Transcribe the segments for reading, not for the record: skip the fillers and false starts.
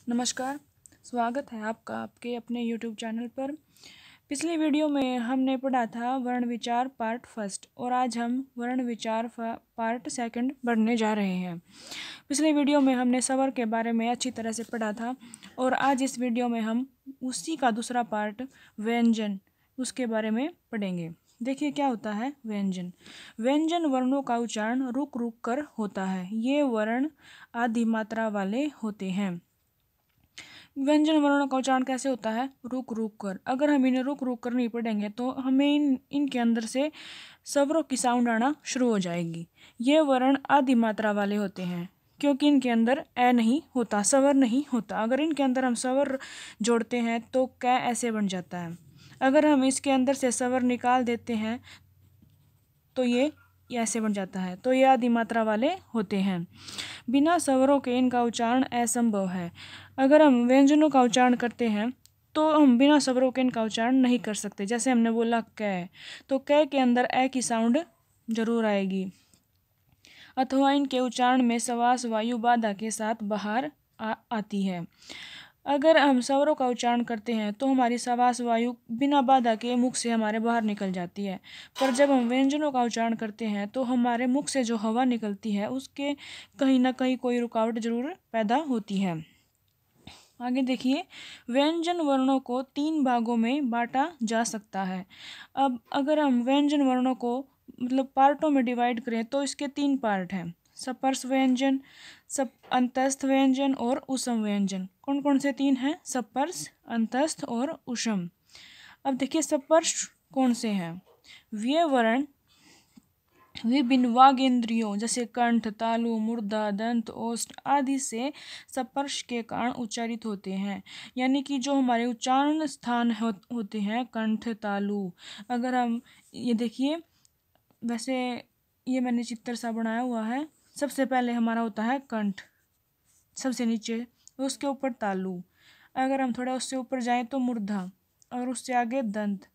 नमस्कार, स्वागत है आपका आपके अपने यूट्यूब चैनल पर। पिछली वीडियो में हमने पढ़ा था वर्ण विचार पार्ट फर्स्ट और आज हम वर्ण विचार पार्ट सेकंड पढ़ने जा रहे हैं। पिछली वीडियो में हमने स्वर के बारे में अच्छी तरह से पढ़ा था और आज इस वीडियो में हम उसी का दूसरा पार्ट व्यंजन उसके बारे में पढ़ेंगे। देखिए क्या होता है व्यंजन। व्यंजन वर्णों का उच्चारण रुक रुक कर होता है। ये वर्ण आधी मात्रा वाले होते हैं। व्यंजन वर्णों का उच्चारण कैसे होता है? रुक रुक कर। अगर हम इन्हें रुक रुक कर नहीं पढ़ेंगे तो हमें इनके अंदर से स्वरों की साउंड आना शुरू हो जाएगी। ये वर्ण आधी मात्रा वाले होते हैं क्योंकि इनके अंदर ए नहीं होता, स्वर नहीं होता। अगर इनके अंदर हम स्वर जोड़ते हैं तो कै ऐसे बन जाता है। अगर हम इसके अंदर से स्वर निकाल देते हैं तो ये ऐसे बन जाता है। तो ये आधी मात्रा वाले होते हैं। बिना स्वरों के इनका उच्चारण असंभव है। अगर हम व्यंजनों का उच्चारण करते हैं तो हम बिना स्वरों के इनका उच्चारण नहीं कर सकते। जैसे हमने बोला कै, तो कै के अंदर ए की साउंड जरूर आएगी अथवा इनके उच्चारण में श्वास वायु बाधा के साथ बाहर आती है। अगर हम स्वरों का उच्चारण करते हैं तो हमारी श्वास वायु बिना बाधा के मुख से हमारे बाहर निकल जाती है, पर जब हम व्यंजनों का उच्चारण करते हैं तो हमारे मुख से जो हवा निकलती है उसके कहीं ना कहीं कोई रुकावट जरूर पैदा होती है। आगे देखिए, व्यंजन वर्णों को 3 भागों में बांटा जा सकता है। अब अगर हम व्यंजन वर्णों को पार्टों में डिवाइड करें तो इसके 3 पार्ट हैं। सपर्श व्यंजन, अंतस्थ व्यंजन और उष्म व्यंजन। कौन कौन से 3 हैं? सपर्श, अंतस्थ और उष्म। अब देखिए सपर्श कौन से हैं? वे वर्ण विभिन्न वागेंद्रियों जैसे कंठ, तालु, मूर्धा, दंत, ओष्ठ आदि से स्पर्श के कारण उच्चारित होते हैं। यानी कि जो हमारे उच्चारण स्थान होते हैं कंठ, तालु। अगर हम ये देखिए, वैसे ये मैंने चित्र सा बनाया हुआ है। सबसे पहले हमारा होता है कंठ, सबसे नीचे, उसके ऊपर तालु। अगर हम थोड़ा उससे ऊपर जाएं तो मूर्धा, और उससे आगे दंत,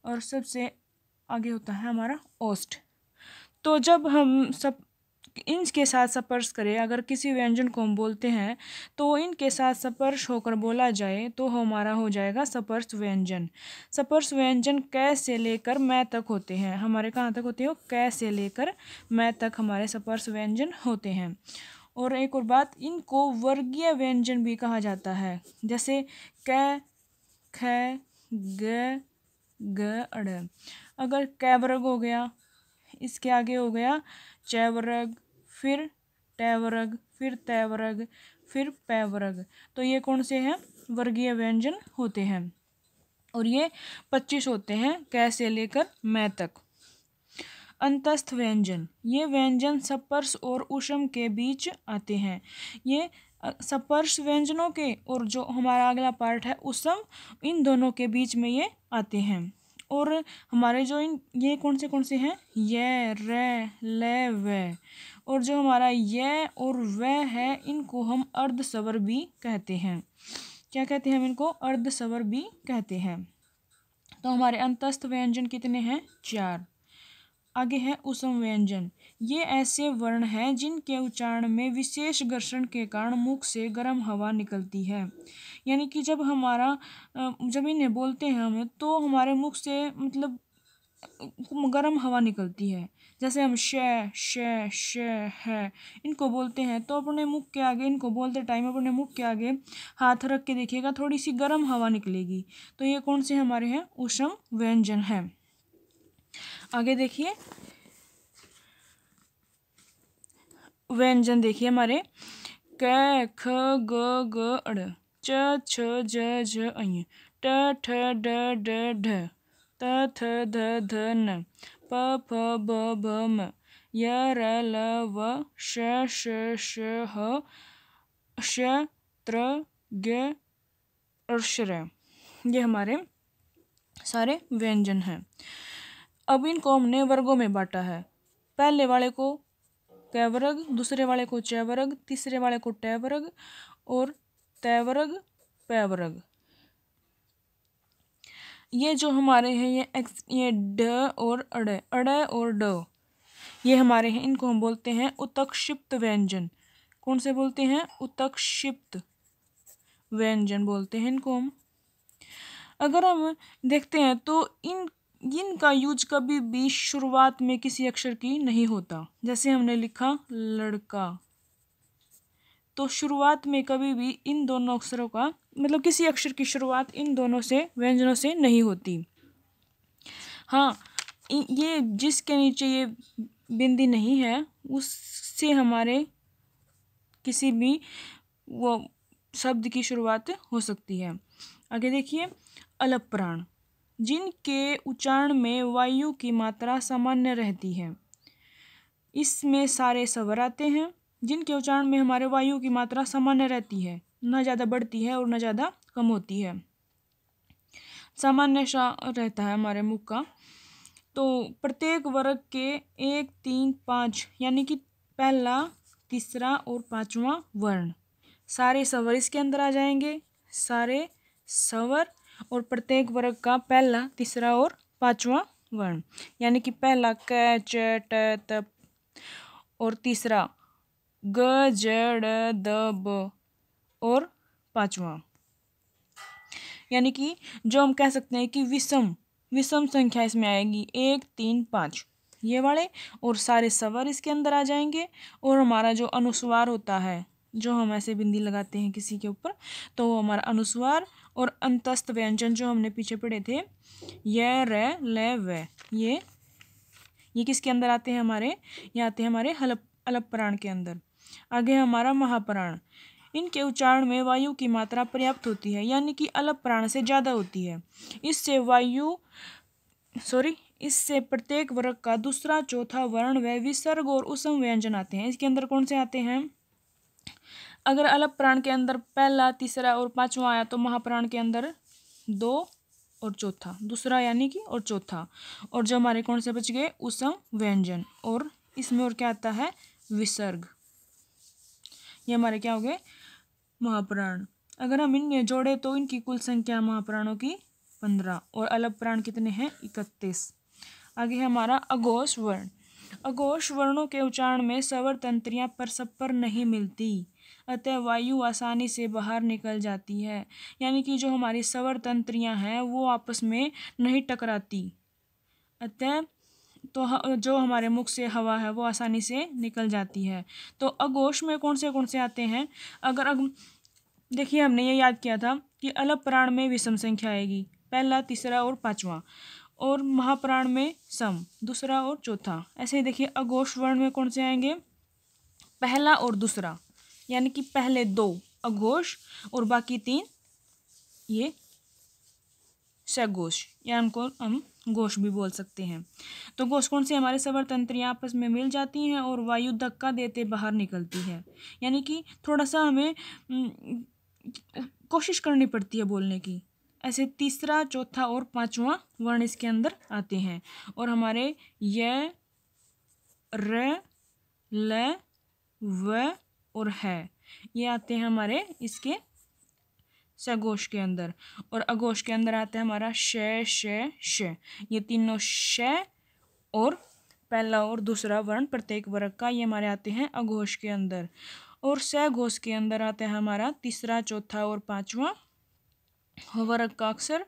और सबसे आगे होता है हमारा ओष्ठ। तो जब हम सब इनके साथ स्पर्श करें, अगर किसी व्यंजन को हम बोलते हैं तो इनके साथ स्पर्श होकर बोला जाए तो हमारा हो जाएगा स्पर्श व्यंजन। स्पर्श व्यंजन कै से लेकर मैं तक होते हैं। हमारे कहाँ तक होते हैं? कै से लेकर मैं तक हमारे स्पर्श व्यंजन होते हैं। और एक और बात, इनको वर्गीय व्यंजन भी कहा जाता है। जैसे कै, ख, ग, ग, अड़। अगर कै वर्ग हो गया, इसके आगे हो गया चै वर्ग, फिर टै वर्ग, फिर तै वर्ग, फिर पै वर्ग। तो ये कौन से हैं? वर्गीय व्यंजन होते हैं। और ये 25 होते हैं कै से लेकर मैं तक। अंतस्थ व्यंजन, ये व्यंजन सपर्श और उष्म के बीच आते हैं। ये सपर्श व्यंजनों के और जो हमारा अगला पार्ट है उष्म, इन दोनों के बीच में ये आते हैं। और हमारे जो ये कौन से हैं? ये, रे, ले, वे। और जो हमारा ये और वे है, इनको हम अर्ध स्वर भी कहते हैं। क्या कहते हैं हम इनको? अर्ध स्वर भी कहते हैं। तो हमारे अंतस्थ व्यंजन कितने हैं? 4। आगे है उष्म व्यंजन। ये ऐसे वर्ण हैं जिनके उच्चारण में विशेष घर्षण के कारण मुख से गर्म हवा निकलती है। यानी कि जब इन्हें बोलते हैं हम तो हमारे मुख से गर्म हवा निकलती है। जैसे हम श है इनको बोलते हैं तो अपने मुख के आगे, इनको बोलते टाइम अपने मुख के आगे हाथ रख के देखिएगा, थोड़ी सी गर्म हवा निकलेगी। तो ये कौन से हमारे हैं? उष्म व्यंजन है। आगे देखिए व्यंजन, देखिए हमारे क, ख, ग, ग, अड़, च, छ, ज, झ, अ, ट, ठ, ड, ढ, ढ, त, थ, ध, ध, न, प, फ, ब, भ, म, य, र, ल, व, श, ह, श, त्र, ग और श्र। ये हमारे सारे व्यंजन हैं। अब इनको हमने वर्गों में बांटा है। पहले वाले को कै वर्ग, दूसरे वाले को चै वर्ग, तीसरे वाले को टै वर्ग और तै वर्ग, पै वर्ग। ये जो हमारे हैं ये ड और अड़, और ड, ये हमारे हैं। इनको हम बोलते हैं उत्क्षिप्त व्यंजन। कौन से बोलते हैं? उत्क्षिप्त। व्यंजन बोलते हैं इनको हम। अगर हम देखते हैं तो इनका यूज कभी भी शुरुआत में किसी अक्षर की नहीं होता। जैसे हमने लिखा लड़का, तो शुरुआत में कभी भी इन दोनों अक्षरों का मतलब किसी अक्षर की शुरुआत इन दोनों से व्यंजनों से नहीं होती। हाँ, ये जिसके नीचे ये बिंदी नहीं है उससे हमारे किसी भी वो शब्द की शुरुआत हो सकती है। आगे देखिए, अलप प्राण, जिनके उच्चारण में वायु की मात्रा सामान्य रहती है। इसमें सारे स्वर आते हैं जिनके उच्चारण में हमारे वायु की मात्रा सामान्य रहती है, न ज़्यादा बढ़ती है और न ज़्यादा कम होती है, सामान्य सा रहता है हमारे मुख का। तो प्रत्येक वर्ग के 1, 3, 5 यानी कि पहला, तीसरा और पांचवा वर्ण, सारे स्वर इसके अंदर आ जाएंगे। सारे स्वर और प्रत्येक वर्ग का पहला, तीसरा और पांचवा वर्ण, यानी कि पहला क, च, ट, त और तीसरा ग, ज, ड़, द, ब और पांचवा, यानी कि जो हम कह सकते हैं कि विषम संख्या इसमें आएगी 1, 3, 5 ये वाले, और सारे स्वर इसके अंदर आ जाएंगे। और हमारा जो अनुस्वार होता है, जो हम ऐसे बिंदी लगाते हैं किसी के ऊपर, तो वो हमारा अनुस्वार और अंतस्थ व्यंजन जो हमने पीछे पढ़े थे, य, र, ल, व, ये किसके अंदर आते हैं हमारे, ये आते हैं हमारे अलप प्राण के अंदर। आगे हमारा महाप्राण, इनके उच्चारण में वायु की मात्रा पर्याप्त होती है, यानी कि अलप प्राण से ज़्यादा होती है। इससे प्रत्येक वर्ग का दूसरा, चौथा वर्ण व विसर्ग और उसम व्यंजन आते हैं। इसके अंदर कौन से आते हैं? अगर अलप प्राण के अंदर पहला, तीसरा और पांचवा आया तो महाप्राण के अंदर 2 और चौथा, दूसरा यानी कि और चौथा, और जो हमारे कौन से बच गए? उसम व्यंजन। और इसमें और क्या आता है? विसर्ग। ये हमारे क्या हो गए? महाप्राण। अगर हम इन्हें जोड़े तो इनकी कुल संख्या महाप्राणों की 15 और अलप प्राण कितने हैं? 31। आगे है हमारा अघोष वर्ण। अघोष वर्णों के उच्चारण में स्वर तंत्रियां परस्पर नहीं मिलती, अतः वायु आसानी से बाहर निकल जाती है। यानी कि जो हमारी स्वर तंत्रियां हैं वो आपस में नहीं टकराती, अतः तो जो हमारे मुख से हवा है वो आसानी से निकल जाती है। तो अघोष में कौन से आते हैं? देखिए, हमने ये याद किया था कि अलप प्राण में विषम संख्या आएगी, पहला, तीसरा और पांचवा, और महाप्राण में सम, दूसरा और चौथा। ऐसे ही देखिए, अघोष वर्ण में कौन से आएंगे? पहला और दूसरा, यानी कि पहले 2 अघोष और बाकी 3 ये सघोष, या उनको हम घोष भी बोल सकते हैं। तो घोष कौन से? हमारे स्वर तंत्रियां आपस में मिल जाती हैं और वायु धक्का देते बाहर निकलती है, यानी कि थोड़ा सा हमें कोशिश करनी पड़ती है बोलने की। ऐसे तीसरा, चौथा और पांचवा वर्ण इसके अंदर आते हैं, और हमारे य, र, ल, व और है ये आते हैं हमारे इसके सघोष के अंदर। और अघोष के अंदर आता है हमारा श, श, श, ये तीनों श और पहला और दूसरा वर्ण प्रत्येक वर्ग का, ये हमारे आते हैं अघोष के अंदर। और सघोष के अंदर आता है हमारा तीसरा, चौथा और पांचवा वर्ग का अक्षर,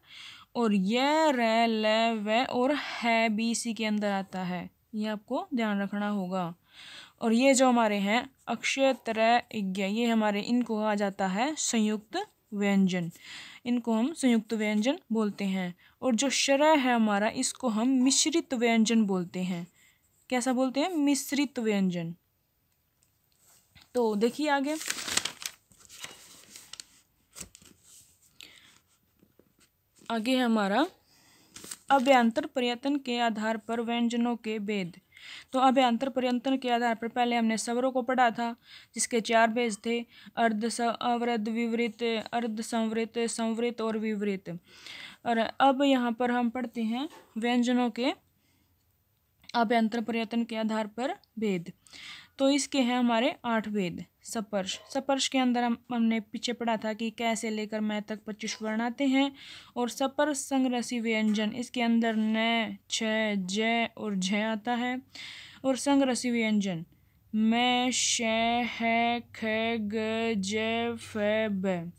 और य, र, ल, व और है भी इसी के अंदर आता है, ये आपको ध्यान रखना होगा। और ये जो हमारे हैं अक्षय, तरह, इज्ञ, ये हमारे इनको आ जाता है संयुक्त व्यंजन, इनको हम संयुक्त व्यंजन बोलते हैं। और जो शरय है हमारा, इसको हम मिश्रित व्यंजन बोलते हैं। कैसा बोलते हैं? मिश्रित व्यंजन। तो देखिए आगे हमारा अभ्यांतर पर्यटन के आधार पर व्यंजनों के भेद। तो अभ्यांतर पर्यटन के आधार पर पहले हमने स्वरों को पढ़ा था, जिसके 4 भेद थे: अर्ध, अवृत, विवृत, अर्ध संवृत, संवृत और विवृत। और अब यहाँ पर हम पढ़ते हैं व्यंजनों के अभ्यांतर पर्यटन के आधार पर भेद। तो इसके हैं हमारे 8 भेद। सपर्श के अंदर हमने पीछे पढ़ा था कि कै से लेकर मैं तक 25 वर्ण आते हैं। और सपर्श संगरसी व्यंजन, इसके अंदर न, छ, ज और झ आता है। और संगरसी व्यंजन मैं, श, है, ख, ग, ज, फ, ब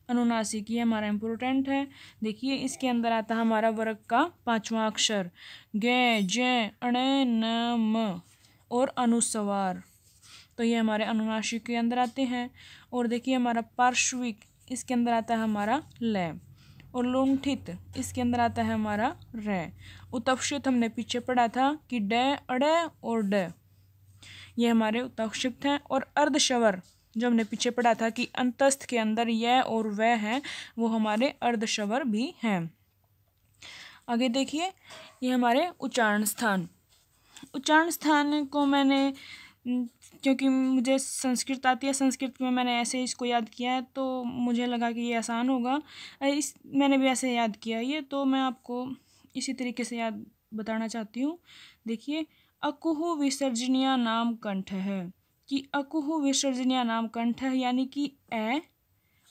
अनुनासिक ये हमारा इम्पोर्टेंट है। देखिए इसके अंदर आता है हमारा वर्ग का 5वां अक्षर गे, जे, अणे, न, म और अनुस्वार, तो ये हमारे अनुनासिक के अंदर आते हैं। और देखिए हमारा पार्श्विक, इसके अंदर आता है हमारा ल। और लुंठित, इसके अंदर आता है हमारा र। उत्क्षिप्त हमने पीछे पढ़ा था कि ड, अड़े और ड, ये हमारे उत्क्षिप्त हैं। और अर्धस्वर जो हमने पीछे पढ़ा था कि अंतस्थ के अंदर यह और वह है, वो हमारे अर्धस्वर भी हैं। आगे देखिए ये हमारे उच्चारण स्थान। उच्चारण स्थान को मैंने क्योंकि मुझे संस्कृत आती है, संस्कृत में मैंने ऐसे इसको याद किया है, तो मुझे लगा कि ये आसान होगा, मैंने भी ऐसे याद किया ये, तो मैं आपको इसी तरीके से याद बताना चाहती हूँ। देखिए अकुहु विसर्जनीय नाम कंठ है, कि अकुहु विसर्जनीय नाम कंठ है, यानी कि ए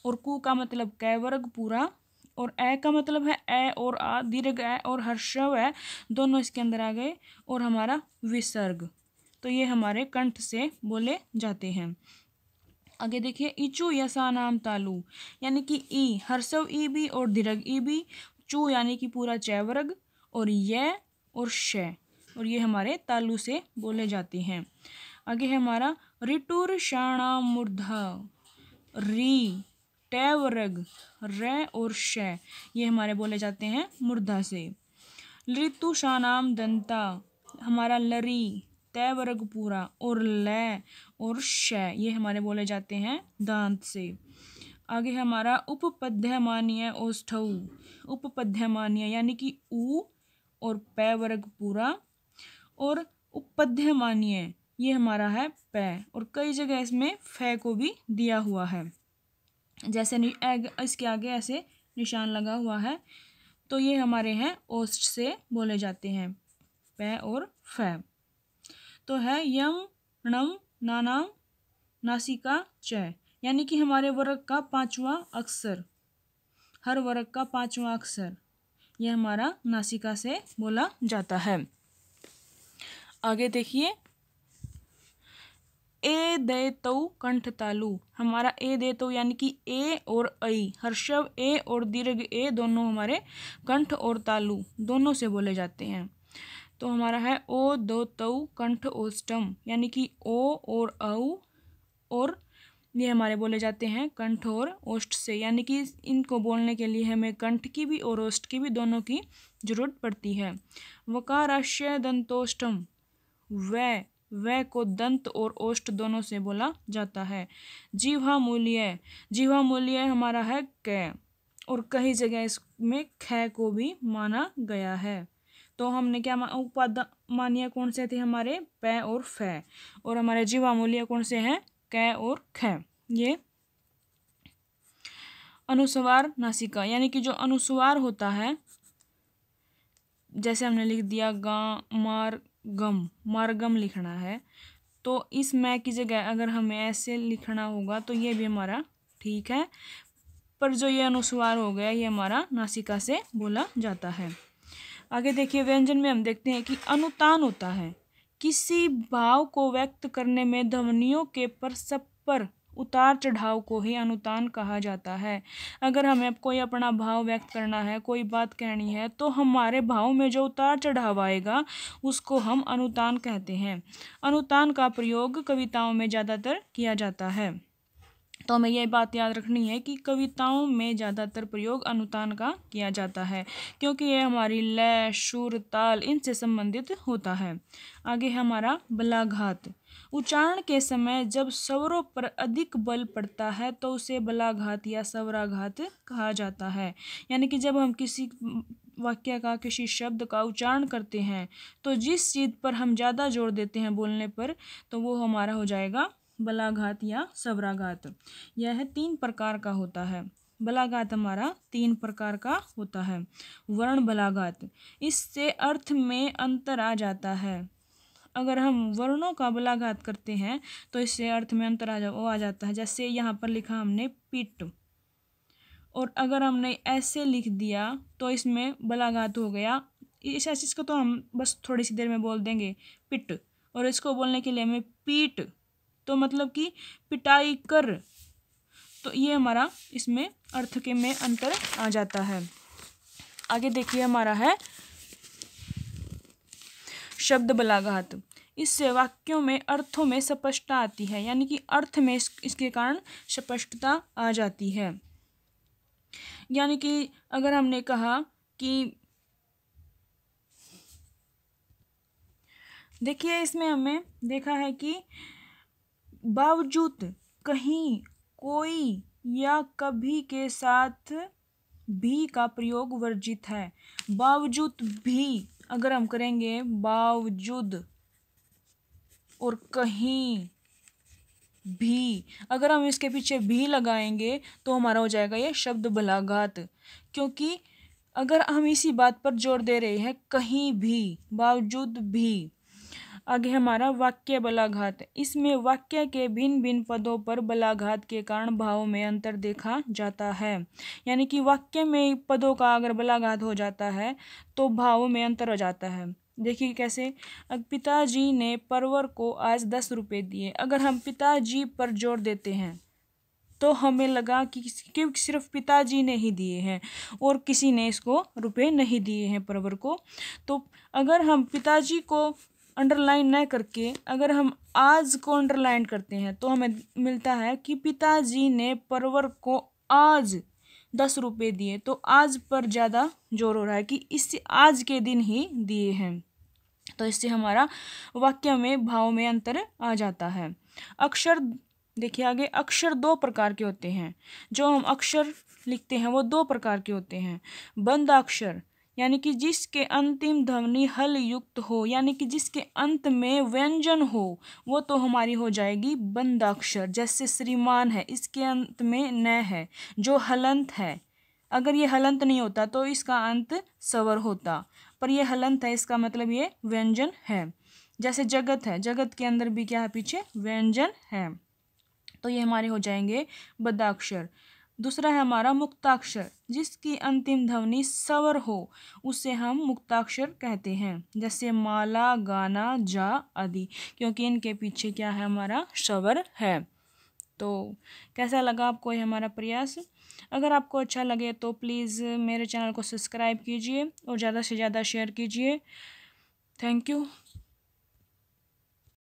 और कु का मतलब कै वर्ग पूरा, और ए का मतलब है ए और आ, दीर्घ ए और हर्षव है, दोनों इसके अंदर आ गए, और हमारा विसर्ग, तो ये हमारे कंठ से बोले जाते हैं। आगे देखिए इचु यसा नाम तालु, यानी कि ई हर्षव ई भी और दीर्घ ई भी, चू यानी कि पूरा चै वर्ग, और ये और श, और ये हमारे तालु से बोले जाते हैं। आगे है हमारा ऋटुर शाणा मूर्धा, री टै वर्ग र और श, ये हमारे बोले जाते हैं मूर्धा से। ऋतु शानाम दंता, हमारा लरी तय वर्ग पूरा और ल और श, ये हमारे बोले जाते हैं दांत से। आगे हमारा उपपद्यमानीय ओष्ठौ, उपपद्यमानीय यानी कि ऊ और पै वर्ग पूरा, और उपपद्यमानीय ये हमारा है पै, और कई जगह इसमें फै को भी दिया हुआ है, जैसे इसके आगे ऐसे निशान लगा हुआ है, तो ये हमारे हैं ओष्ठ से बोले जाते हैं पै और फै। तो है यम, णम, नानाम, नासिका, च, यानी कि हमारे वर्ग का 5वां अक्षर, हर वर्ग का 5वां अक्षर यह हमारा नासिका से बोला जाता है। आगे देखिए ए दे तौ कंठ तालु, हमारा ए दे तौ यानी कि ए और ऐ, हर्षव ए और दीर्घ ए दोनों हमारे कंठ और तालु दोनों से बोले जाते हैं। तो हमारा है ओ दो तौ कंठ ओष्टम, यानी कि ओ और औ, और ये हमारे बोले जाते हैं कंठ और ओष्ठ से, यानी कि इनको बोलने के लिए हमें कंठ की भी और ओष्ठ की भी दोनों की जरूरत पड़ती है। वकाराश्य दंतोष्टम, वह को दंत और ओष्ठ दोनों से बोला जाता है। जीवा मूल्य हमारा है कै, और कई जगह इसमें ख को भी माना गया है। तो हमने क्या उपाद मानिया कौन से थे हमारे पै और फै, और हमारे जीवा मूल्य कौन से हैं कै और ख। ये अनुस्वार नासिका, यानी कि जो अनुस्वार होता है, जैसे हमने लिख दिया गा मारगम लिखना है, तो इस मैं की जगह अगर हमें ऐसे लिखना होगा तो ये भी हमारा ठीक है, पर जो ये अनुस्वार हो गया ये हमारा नासिका से बोला जाता है। आगे देखिए व्यंजन में हम देखते हैं कि अनुतान होता है, किसी भाव को व्यक्त करने में ध्वनियों के परस्पर उतार चढ़ाव को ही अनुतान कहा जाता है। अगर हमें कोई अपना भाव व्यक्त करना है, कोई बात कहनी है, तो हमारे भाव में जो उतार चढ़ाव आएगा उसको हम अनुतान कहते हैं। अनुतान का प्रयोग कविताओं में ज़्यादातर किया जाता है, तो हमें यह बात याद रखनी है कि कविताओं में ज़्यादातर प्रयोग अनुतान का किया जाता है, क्योंकि ये हमारी लय, सुर, ताल इनसे संबंधित होता है। आगे हमारा बलाघात, उच्चारण के समय जब स्वरों पर अधिक बल पड़ता है तो उसे बलाघात या स्वराघात कहा जाता है। यानी कि जब हम किसी वाक्य का, किसी शब्द का उच्चारण करते हैं तो जिस चीज़ पर हम ज़्यादा जोर देते हैं बोलने पर, तो वो हमारा हो जाएगा बलाघात या स्वराघात। यह 3 प्रकार का होता है। बलाघात हमारा 3 प्रकार का होता है। वर्ण बलाघात, इससे अर्थ में अंतर आ जाता है। अगर हम वर्णों का बलाघात करते हैं तो इससे अर्थ में अंतर आ जाता है। जैसे यहाँ पर लिखा हमने पिट, और अगर हमने ऐसे लिख दिया तो इसमें बलाघात हो गया। इस चीज़ को तो हम बस थोड़ी सी देर में बोल देंगे पिट, और इसको बोलने के लिए हमें पीट, तो मतलब कि पिटाई कर, तो ये हमारा इसमें अर्थ के में अंतर आ जाता है। आगे देखिए हमारा है शब्द बलाघात। इससे वाक्यों में अर्थों में स्पष्टता आती है, यानी कि अर्थ में इसके कारण स्पष्टता आ जाती है। यानी कि अगर हमने कहा कि देखिए इसमें हमें देखा है कि बावजूद, कहीं, कोई या कभी के साथ भी का प्रयोग वर्जित है। बावजूद भी अगर हम करेंगे बावजूद और कहीं भी, अगर हम इसके पीछे भी लगाएंगे तो हमारा हो जाएगा ये शब्द बलाघात। क्योंकि अगर हम इसी बात पर जोर दे रहे हैं कहीं भी, बावजूद भी। आगे हमारा वाक्य बलाघात। इसमें वाक्य के भिन्न भिन्न पदों पर बलाघात के कारण भाव में अंतर देखा जाता है। यानी कि वाक्य में पदों का अगर बलाघात हो जाता है तो भाव में अंतर हो जाता है। देखिए कैसे, पिताजी ने परवर को आज 10 रुपये दिए। अगर हम पिताजी पर जोर देते हैं तो हमें लगा कि सिर्फ पिताजी ने ही दिए हैं और किसी ने इसको रुपए नहीं दिए हैं परवर को। तो अगर हम पिताजी को अंडरलाइन न करके अगर हम आज को अंडरलाइन करते हैं तो हमें मिलता है कि पिताजी ने परवर को आज 10 रुपये दिए। तो आज पर ज़्यादा जोर हो रहा है कि इससे आज के दिन ही दिए हैं। तो इससे हमारा वाक्य में भाव में अंतर आ जाता है। अक्षर देखिए आगे, अक्षर 2 प्रकार के होते हैं। जो हम अक्षर लिखते हैं वो 2 प्रकार के होते हैं। बंद अक्षर यानी कि जिसके अंतिम ध्वनि हल युक्त हो, यानी कि जिसके अंत में व्यंजन हो, वो तो हमारी हो जाएगी बंद अक्षर। जैसे श्रीमान है, इसके अंत में न है जो हलंत है। अगर ये हलंत नहीं होता तो इसका अंत स्वर होता, पर ये हलंत है, इसका मतलब ये व्यंजन है। जैसे जगत है, जगत के अंदर भी क्या है, पीछे व्यंजन है। तो ये हमारे हो जाएंगे बद्धाक्षर। दूसरा है हमारा मुक्ताक्षर। जिसकी अंतिम ध्वनि स्वर हो उसे हम मुक्ताक्षर कहते हैं। जैसे माला, गाना, जा आदि, क्योंकि इनके पीछे क्या है, हमारा स्वर है। तो कैसा लगा आपको ये हमारा प्रयास? अगर आपको अच्छा लगे तो प्लीज़ मेरे चैनल को सब्सक्राइब कीजिए और ज़्यादा से ज़्यादा शेयर कीजिए। Thank you.